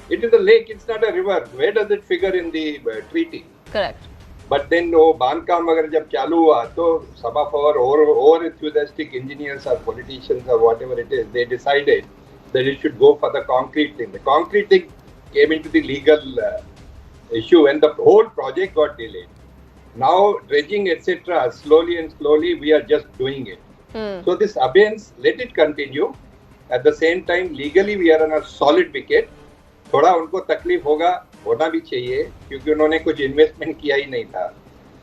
It is a lake, it's not a river. Where does it figure in the treaty? Correct. But then वो बांधकाम अगर जब चालू हुआ तो some of our over enthusiastic engineers or politicians or whatever it is, they decided that it should go for the concrete thing. The concrete thing came into the legal issue and the whole project got delayed. Now dredging etc. slowly and slowly we are just doing it. So this abeyance, let it continue. At the same time, legally we are on a solid wicket. थोड़ा उनको तकलीफ होना भी चाहिए क्योंकि उन्होंने कुछ investment किया ही नहीं था.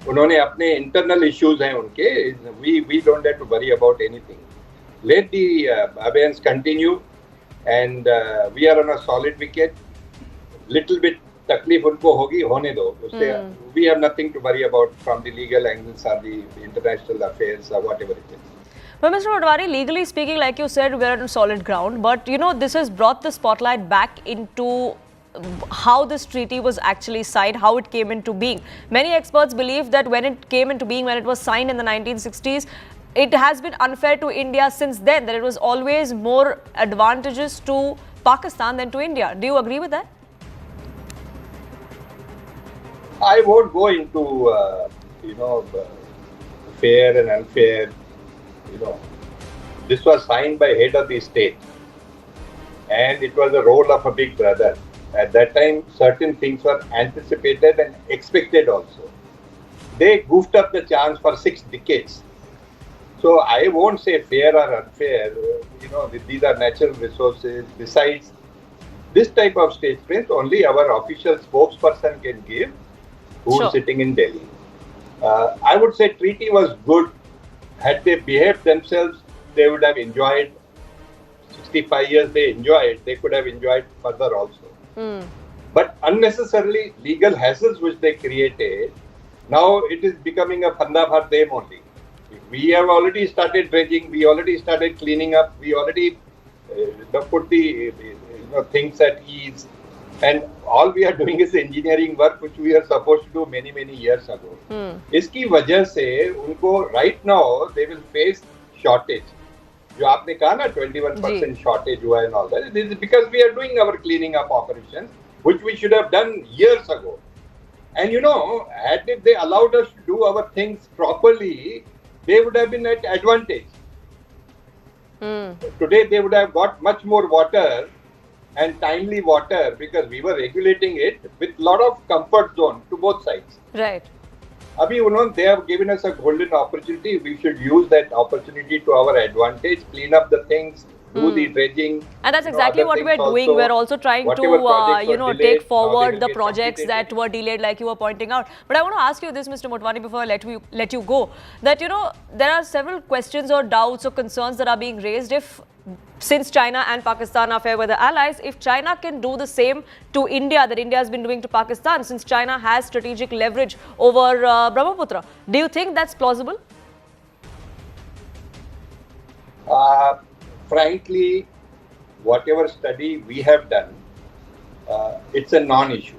उन्होंने अपने इंटरनल इश्यूज हैं उनके. We don't have to worry about anything. Let the abeyance continue and we are on a solid wicket. Little bit तकलीफ उनको होगी, होने दो. उससे we have nothing to worry about from the legal angles or the international affairs or whatever it is. Well, Mr. Motwani, legally speaking, like you said, we're on solid ground. But, you know, this has brought the spotlight back into how this treaty was actually signed, how it came into being. Many experts believe that when it came into being, when it was signed in the 1960s, it has been unfair to India since then, that it was always more advantageous to Pakistan than to India. Do you agree with that? I won't go into, fair and unfair. This was signed by head of the state and it was the role of a big brother. At that time, certain things were anticipated and expected also. They goofed up the chance for 6 decades. So I won't say fair or unfair. These are natural resources. Besides, this type of statement only our official spokesperson can give, who is sitting in Delhi. I would say treaty was good. Had they behaved themselves, they would have enjoyed 65 years they enjoyed, they could have enjoyed further also. But unnecessarily legal hassles which they created, now it is becoming a fanda for them only. We have already started dredging, we already started cleaning up, we already put the things at ease. And all we are doing is engineering work which we are supposed to do many years ago. इसकी वजह से उनको right now they will face shortage. जो आपने कहा ना 21% shortage हुआ and all that. This is because we are doing our cleaning up operations which we should have done years ago. And had they allowed us to do our things properly, they would have been at advantage. Today they would have got much more water and timely water because we were regulating it with lot of comfort zone to both sides. Right. Abhi, they have given us a golden opportunity. We should use that opportunity to our advantage, clean up the things, do the dredging. And that's exactly what we're doing. We're also trying to, take forward the projects that were delayed, like you were pointing out. But I want to ask you this, Mr. Motwani, before I let you go, that, there are several questions or doubts or concerns that are being raised since China and Pakistan are fair weather allies, if China can do the same to India that India has been doing to Pakistan, since China has strategic leverage over Brahmaputra. Do you think that's plausible? Frankly, whatever study we have done, it's a non-issue.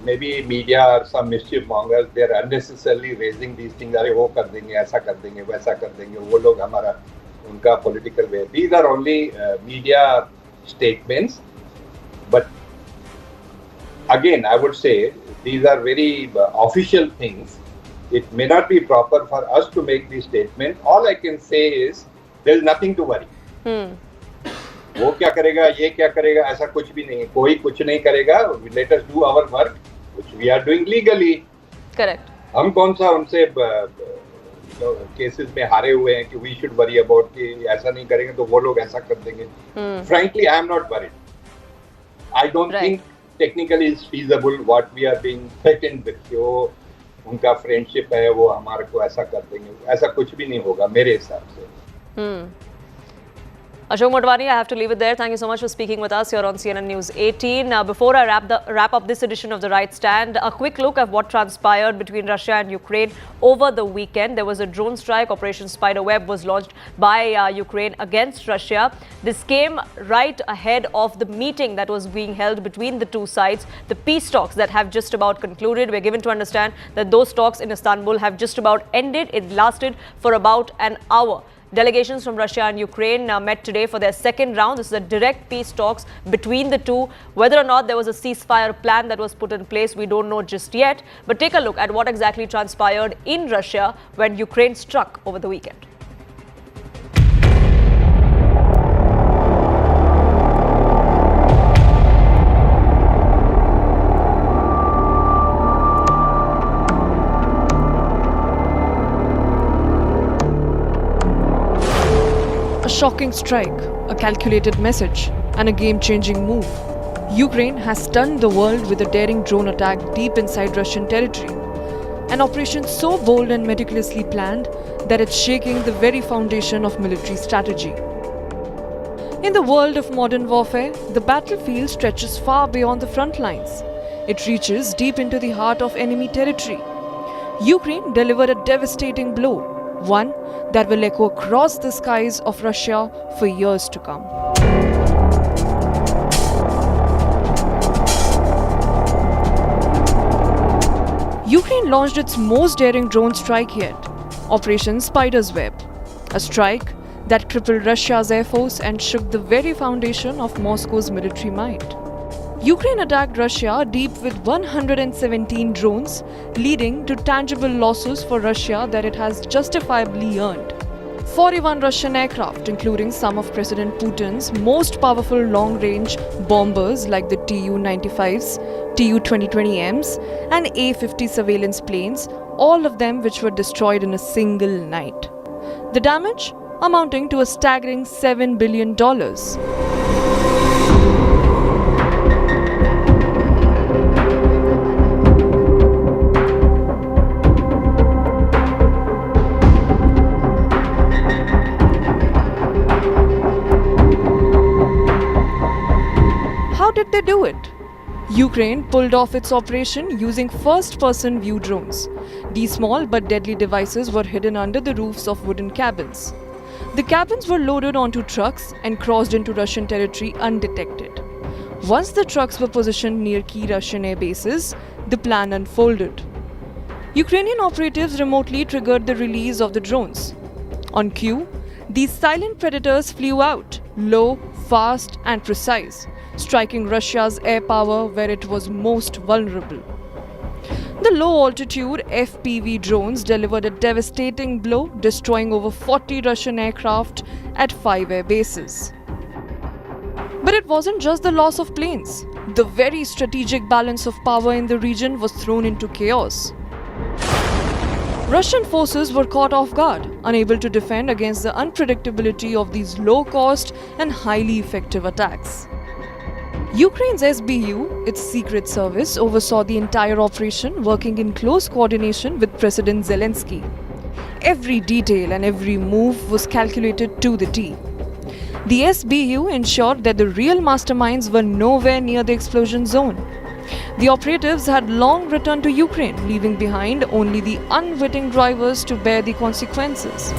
Maybe media or some mischief mongers, they are unnecessarily raising these things. अरे वो कर देंगे, ऐसा कर देंगे, वैसा कर देंगे, वो लोग हमारा उनका political way. These are only media statements. But again, I would say these are very official things. It may not be proper for us to make these statements. All I can say is there is nothing to worry. वो क्या करेगा, ये क्या करेगा, ऐसा कुछ भी नहीं है. कोई कुछ नहीं करेगा. Let us do our work, which we are doing legally. Correct. हम कौन सा उनसे केसेस में हारे हुए हैं कि we should worry about कि ऐसा नहीं करेंगे तो वो लोग ऐसा कर देंगे. Frankly, I am not worried. I don't think technically it's feasible what we are being threatened with. कि वो उनका फ्रेंडशिप है, वो हमारे को ऐसा कर देंगे. ऐसा कुछ भी नहीं होगा मेरे हिसाब से. Ashok Motwani, I have to leave it there. Thank you so much for speaking with us here on CNN News 18. Now, before I wrap up this edition of The Right Stand, a quick look at what transpired between Russia and Ukraine over the weekend. There was a drone strike. Operation Spiderweb was launched by Ukraine against Russia. This came right ahead of the meeting that was being held between the two sides, the peace talks that have just about concluded. We're given to understand that those talks in Istanbul have just about ended. It lasted for about an hour. Delegations from Russia and Ukraine met today for their second round. This is a direct peace talks between the two. Whether or not there was a ceasefire plan that was put in place, we don't know just yet. But take a look at what exactly transpired in Russia when Ukraine struck over the weekend. A shocking strike, a calculated message, and a game-changing move. Ukraine has stunned the world with a daring drone attack deep inside Russian territory. An operation so bold and meticulously planned that it's shaking the very foundation of military strategy. In the world of modern warfare, the battlefield stretches far beyond the front lines. It reaches deep into the heart of enemy territory. Ukraine delivered a devastating blow, one that will echo across the skies of Russia for years to come. Ukraine launched its most daring drone strike yet, Operation Spider's Web, a strike that crippled Russia's air force and shook the very foundation of Moscow's military might. Ukraine attacked Russia deep with 117 drones, leading to tangible losses for Russia that it has justifiably earned. 41 Russian aircraft, including some of President Putin's most powerful long-range bombers like the Tu-95s, Tu-2020Ms, and A-50 surveillance planes, all of them which were destroyed in a single night. The damage amounting to a staggering $7 billion. How did they do it? Ukraine pulled off its operation using first-person view drones. These small but deadly devices were hidden under the roofs of wooden cabins. The cabins were loaded onto trucks and crossed into Russian territory undetected. Once the trucks were positioned near key Russian air bases, the plan unfolded. Ukrainian operatives remotely triggered the release of the drones. On cue, these silent predators flew out, low, fast and precise, striking Russia's air power where it was most vulnerable. The low-altitude FPV drones delivered a devastating blow, destroying over 40 Russian aircraft at 5 air bases. But it wasn't just the loss of planes. The very strategic balance of power in the region was thrown into chaos. Russian forces were caught off guard, unable to defend against the unpredictability of these low-cost and highly effective attacks. Ukraine's SBU, its secret service, oversaw the entire operation, working in close coordination with President Zelensky. Every detail and every move was calculated to the T. The SBU ensured that the real masterminds were nowhere near the explosion zone. The operatives had long returned to Ukraine, leaving behind only the unwitting drivers to bear the consequences.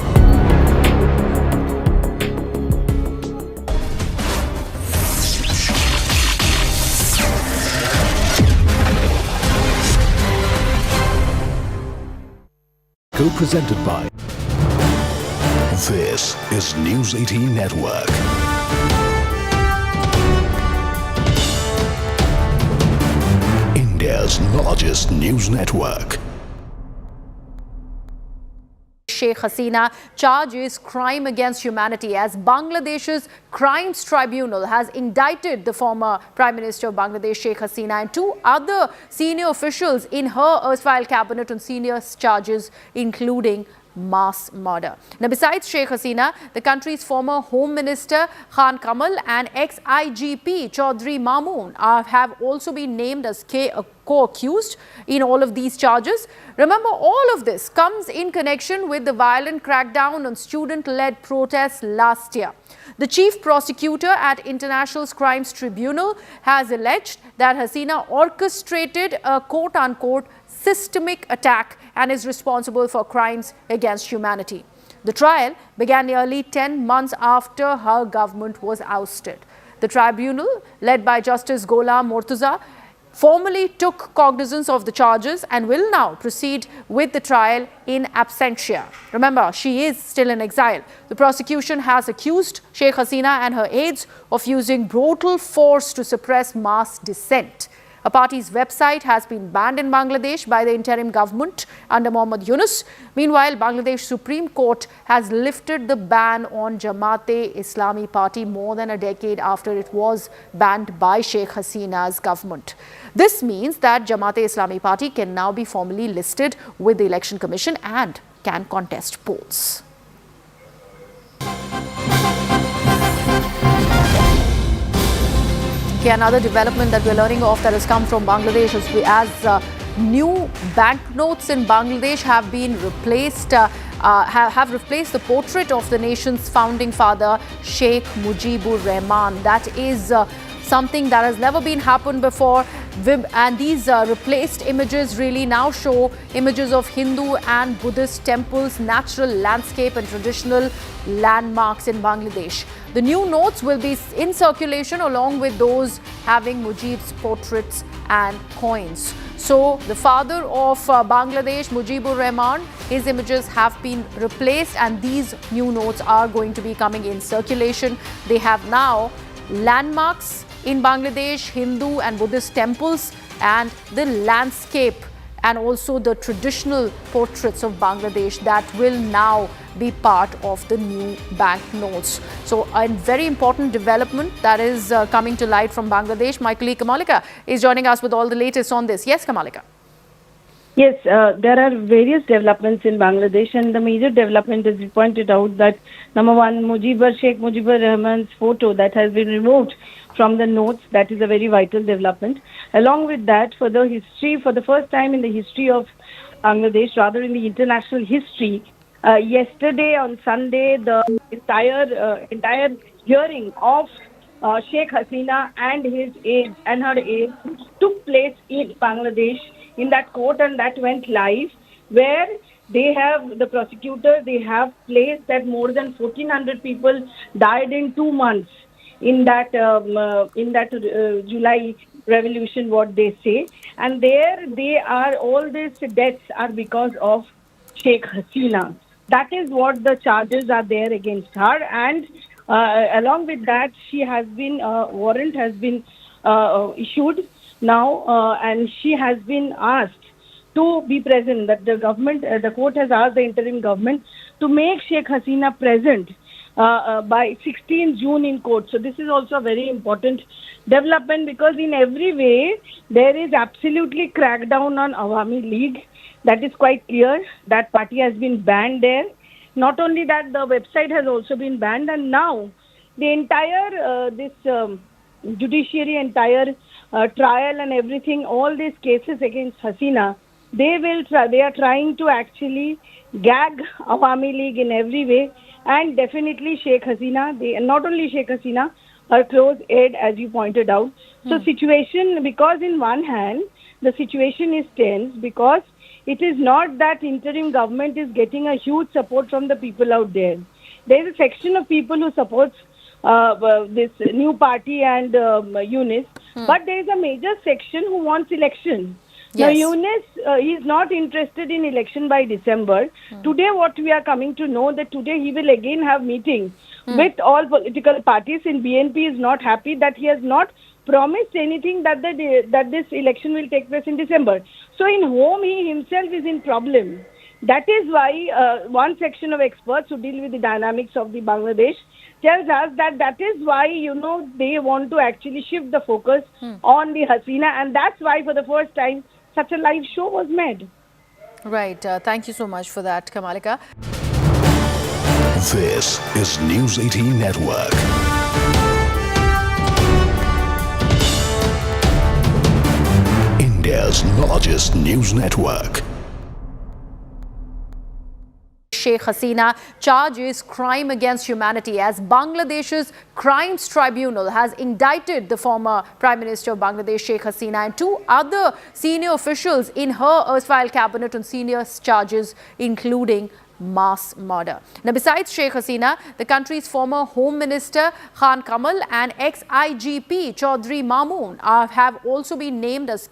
Co-presented by This is News 18 Network. India's largest news network. Sheikh Hasina charges crime against humanity as Bangladesh's Crimes Tribunal has indicted the former Prime Minister of Bangladesh, Sheikh Hasina, and 2 other senior officials in her erstwhile cabinet on serious charges, including mass murder. Now, besides Sheikh Hasina, the country's former Home Minister Khan Kamal and ex-IGP Chaudhry Mamoon have also been named as co-accused in all of these charges. Remember, all of this comes in connection with the violent crackdown on student-led protests last year. The chief prosecutor at International Crimes Tribunal has alleged that Hasina orchestrated a quote-unquote systemic attack and is responsible for crimes against humanity. The trial began nearly 10 months after her government was ousted. The tribunal, led by Justice Gholam Mortuza, formally took cognizance of the charges and will now proceed with the trial in absentia. Remember, she is still in exile. The prosecution has accused Sheikh Hasina and her aides of using brutal force to suppress mass dissent. A party's website has been banned in Bangladesh by the interim government under Mohammad Yunus. Meanwhile, Bangladesh Supreme Court has lifted the ban on Jamaat-e-Islami party more than a decade after it was banned by Sheikh Hasina's government. This means that Jamaat-e-Islami party can now be formally listed with the Election Commission and can contest polls. Okay, another development that we're learning of that has come from Bangladesh is as new banknotes in Bangladesh have been replaced, have replaced the portrait of the nation's founding father, Sheikh Mujibur Rahman. That is something that has never been happened before. And these replaced images really now show images of Hindu and Buddhist temples, natural landscape and traditional landmarks in Bangladesh. The new notes will be in circulation along with those having Mujib's portraits and coins. So the father of Bangladesh, Mujibur Rahman, his images have been replaced and these new notes are going to be coming in circulation. They have now landmarks in Bangladesh, Hindu and Buddhist temples, and the landscape and also the traditional portraits of Bangladesh that will now be part of the new banknotes. So a very important development that is coming to light from Bangladesh. My colleague Kamalika is joining us with all the latest on this. Yes, Kamalika. Yes, there are various developments in Bangladesh, and the major development is, you pointed out, that number one, Sheikh Mujibur Rahman's photo that has been removed from the notes. That is a very vital development. Along with that, for the history, for the first time in the history of Bangladesh, rather in the international history, yesterday on Sunday, the entire hearing of Sheikh Hasina and her aides took place in Bangladesh in that court, and that went live, where the prosecutors have placed that more than 1,400 people died in 2 months in that July revolution, what they say, and all these deaths are because of Sheikh Hasina. That is what the charges are there against her, and along with that, warrant has been issued now, and she has been asked to be present. That the court has asked the interim government to make Sheikh Hasina present by 16 June in court. So this is also a very important development, because in every way there is absolutely crackdown on Awami League. That is quite clear. That party has been banned there. Not only that, the website has also been banned, and now the entire judiciary, entire trial and everything, all these cases against Hasina, they are trying to actually gag Awami League in every way, and definitely Sheikh Hasina, not only Sheikh Hasina, her close aide, as you pointed out. So situation, because in one hand, the situation is tense, because it is not that interim government is getting a huge support from the people out there. There is a section of people who supports this new party and Yunus, but there is a major section who wants election. Yes. Now, Yunus is not interested in election by December. Today, what we are coming to know, that today he will again have meetings with all political parties. In BNP is not happy that he has not promised anything that this election will take place in December. So in home, he himself is in problem. That is why one section of experts who deal with the dynamics of the Bangladesh tells us that is why, they want to actually shift the focus on the Hasina, and that's why for the first time such a live show was made. Right. Thank you so much for that, Kamalika. This is News 18 Network. India's largest news network. Sheikh Hasina charges crime against humanity as Bangladesh's Crimes Tribunal has indicted the former Prime Minister of Bangladesh, Sheikh Hasina, and 2 other senior officials in her erstwhile cabinet on senior charges, including mass murder. Now, besides Sheikh Hasina, the country's former Home Minister Khan Kamal and ex-IGP Chaudhry Mamoon have also been named as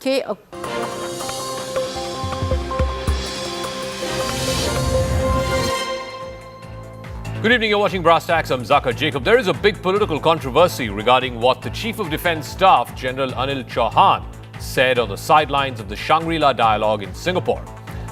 Good evening, you're watching Brass Tacks. I'm Zakir Jacob. There is a big political controversy regarding what the Chief of Defence Staff, General Anil Chauhan, said on the sidelines of the Shangri-La dialogue in Singapore.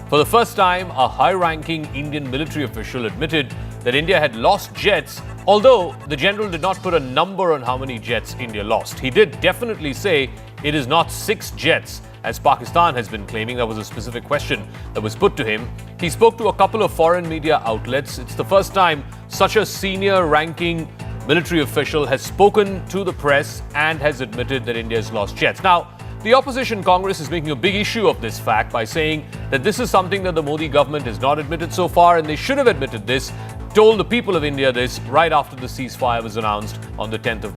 For the first time, a high-ranking Indian military official admitted that India had lost jets, although the general did not put a number on how many jets India lost. He did definitely say it is not 6 jets, as Pakistan has been claiming. That was a specific question that was put to him. He spoke to a couple of foreign media outlets. It's the first time such a senior-ranking military official has spoken to the press and has admitted that India has lost jets. Now, the opposition Congress is making a big issue of this fact by saying that this is something that the Modi government has not admitted so far, and they should have admitted this, told the people of India this right after the ceasefire was announced on the 10th of